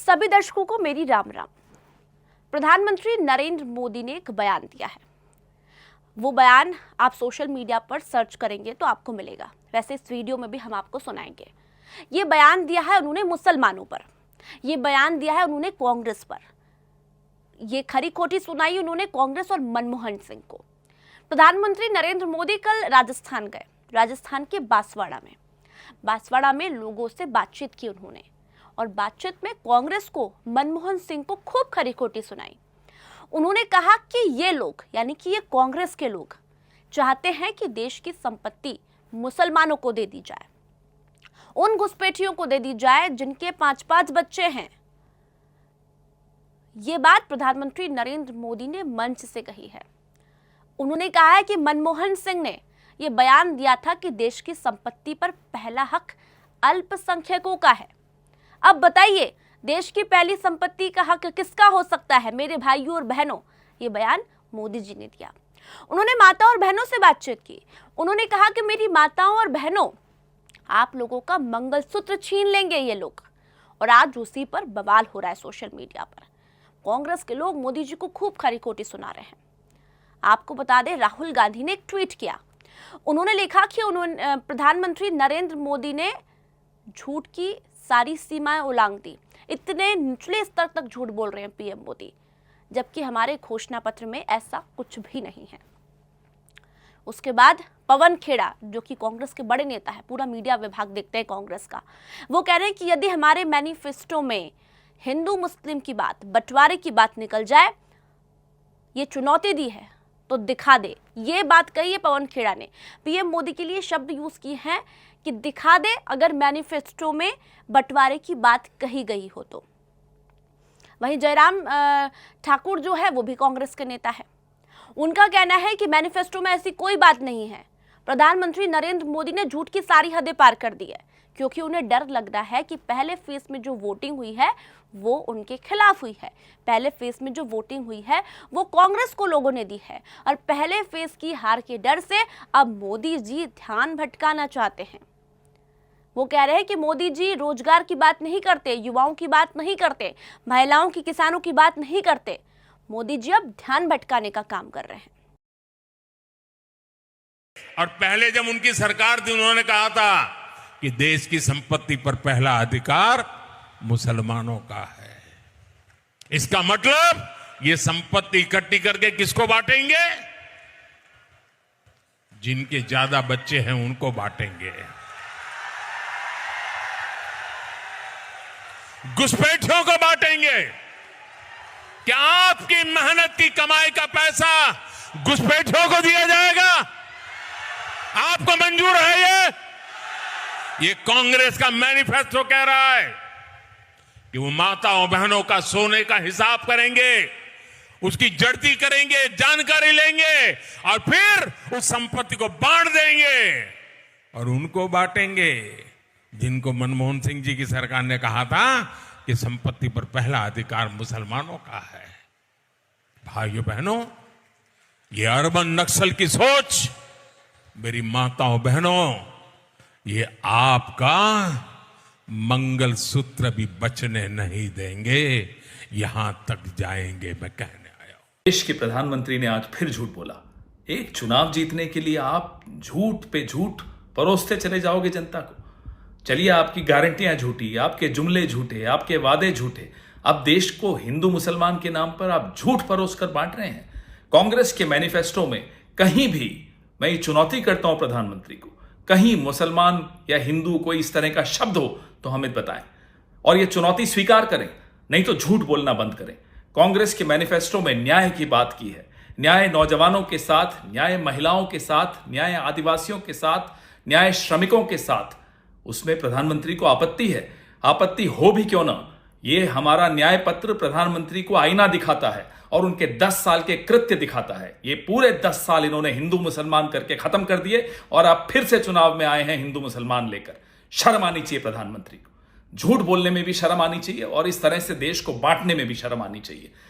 सभी दर्शकों को मेरी राम राम। प्रधानमंत्री नरेंद्र मोदी ने एक बयान दिया है। वो बयान आप सोशल मीडिया पर सर्च करेंगे तो आपको मिलेगा। वैसे इस वीडियो में भी हम आपको सुनाएंगे। ये बयान दिया है उन्होंने मुसलमानों पर, ये बयान दिया है उन्होंने कांग्रेस पर, ये खरी खोटी सुनाई उन्होंने कांग्रेस और मनमोहन सिंह को। प्रधानमंत्री नरेंद्र मोदी कल राजस्थान गए। राजस्थान के बांसवाड़ा में लोगों से बातचीत की उन्होंने, और बातचीत में कांग्रेस को, मनमोहन सिंह को खूब खरी खोटी सुनाई। उन्होंने कहा कि ये लोग, यानी कि ये कांग्रेस के लोग, चाहते हैं कि देश की संपत्ति मुसलमानों को दे दी जाए, उन घुसपैठियों को दे दी जाए जिनके 5-5 बच्चे हैं। ये बात प्रधानमंत्री नरेंद्र मोदी ने मंच से कही है। उन्होंने कहा है कि मनमोहन सिंह ने यह बयान दिया था कि देश की संपत्ति पर पहला हक अल्पसंख्यकों का है। अब बताइए, देश की पहली संपत्ति का हक किसका हो सकता है मेरे भाइयों और बहनों? ये बयान मोदी जी ने दिया। उन्होंने माता और बहनों से बातचीत की। उन्होंने कहा कि मेरी माताओं और बहनों, आप लोगों का मंगलसूत्र छीन लेंगे ये लोग। और आज उसी पर बवाल हो रहा है सोशल मीडिया पर। कांग्रेस के लोग मोदी जी को खूब खरी खोटी सुना रहे हैं। आपको बता दें, राहुल गांधी ने एक ट्वीट किया। उन्होंने लिखा कि प्रधानमंत्री नरेंद्र मोदी ने झूठ की सारी सीमाएं उल्लंघ दी। इतने निचले स्तर तक झूठ बोल रहे हैं पीएम मोदी, जबकि हमारे घोषणा पत्र में ऐसा कुछ भी नहीं है। उसके बाद पवन खेड़ा, जो कि कांग्रेस के बड़े नेता है, पूरा मीडिया विभाग देखते हैं कांग्रेस का, वो कह रहे हैं कि यदि हमारे मैनिफेस्टो में हिंदू मुस्लिम की बात, बंटवारे की बात निकल जाए, ये चुनौती दी है तो दिखा दे। ये बात कही है पवन खेड़ा ने। पीएम मोदी के लिए शब्द यूज किए हैं कि दिखा दे अगर मैनिफेस्टो में बंटवारे की बात कही गई हो तो। वहीं जयराम ठाकुर जो है वो भी कांग्रेस के नेता है। उनका कहना है कि मैनिफेस्टो में ऐसी कोई बात नहीं है। प्रधानमंत्री नरेंद्र मोदी ने झूठ की सारी हदें पार कर दी है, क्योंकि उन्हें डर लग रहा है कि पहले फेज में जो वोटिंग हुई है वो उनके खिलाफ हुई है। पहले फेज में जो वोटिंग हुई है वो कांग्रेस को लोगों ने दी है, और पहले फेज की हार के डर से अब मोदी जी ध्यान भटकाना चाहते हैं। वो कह रहे हैं कि मोदी जी रोजगार की बात नहीं करते, युवाओं की बात नहीं करते, महिलाओं की, किसानों की बात नहीं करते। मोदी जी अब ध्यान भटकाने का काम कर रहे हैं। और पहले जब उनकी सरकार थी, उन्होंने कहा था कि देश की संपत्ति पर पहला अधिकार मुसलमानों का है। इसका मतलब ये संपत्ति इकट्ठी करके किसको बांटेंगे? जिनके ज्यादा बच्चे हैं उनको बांटेंगे। घुसपैठियों को बांटेंगे। क्या आपकी मेहनत की कमाई का पैसा घुसपैठियों को दिया जाएगा? आपको मंजूर है? ये कांग्रेस का मैनिफेस्टो कह रहा है कि वो माताओं बहनों का सोने का हिसाब करेंगे, उसकी जड़ती करेंगे, जानकारी लेंगे, और फिर उस संपत्ति को बांट देंगे। और उनको बांटेंगे जिनको मनमोहन सिंह जी की सरकार ने कहा था कि संपत्ति पर पहला अधिकार मुसलमानों का है। भाइयों बहनों, ये अर्बन नक्सल की सोच, मेरी माताओं बहनों, ये आपका मंगलसूत्र भी बचने नहीं देंगे। यहां तक जाएंगे, मैं कहने आया हूं। देश के प्रधानमंत्री ने आज फिर झूठ बोला। एक चुनाव जीतने के लिए आप झूठ पे झूठ परोसते चले जाओगे जनता को। चलिए, आपकी गारंटियां झूठी, आपके जुमले झूठे, आपके वादे झूठे। अब देश को हिंदू मुसलमान के नाम पर आप झूठ परोस कर बांट रहे हैं। कांग्रेस के मैनिफेस्टो में कहीं भी, मैं ये चुनौती करता हूं प्रधानमंत्री को, कहीं मुसलमान या हिंदू कोई इस तरह का शब्द हो तो हमें बताएं, और ये चुनौती स्वीकार करें, नहीं तो झूठ बोलना बंद करें। कांग्रेस के मैनिफेस्टो में न्याय की बात की है। न्याय नौजवानों के साथ, न्याय महिलाओं के साथ, न्याय आदिवासियों के साथ, न्याय श्रमिकों के साथ। उसमें प्रधानमंत्री को आपत्ति है। आपत्ति हो भी क्यों ना, ये हमारा न्याय पत्र प्रधानमंत्री को आईना दिखाता है और उनके 10 साल के कृत्य दिखाता है। ये पूरे 10 साल इन्होंने हिंदू मुसलमान करके खत्म कर दिए, और अब फिर से चुनाव में आए हैं हिंदू मुसलमान लेकर। शर्म आनी चाहिए प्रधानमंत्री को। झूठ बोलने में भी शर्म आनी चाहिए, और इस तरह से देश को बांटने में भी शर्म आनी चाहिए।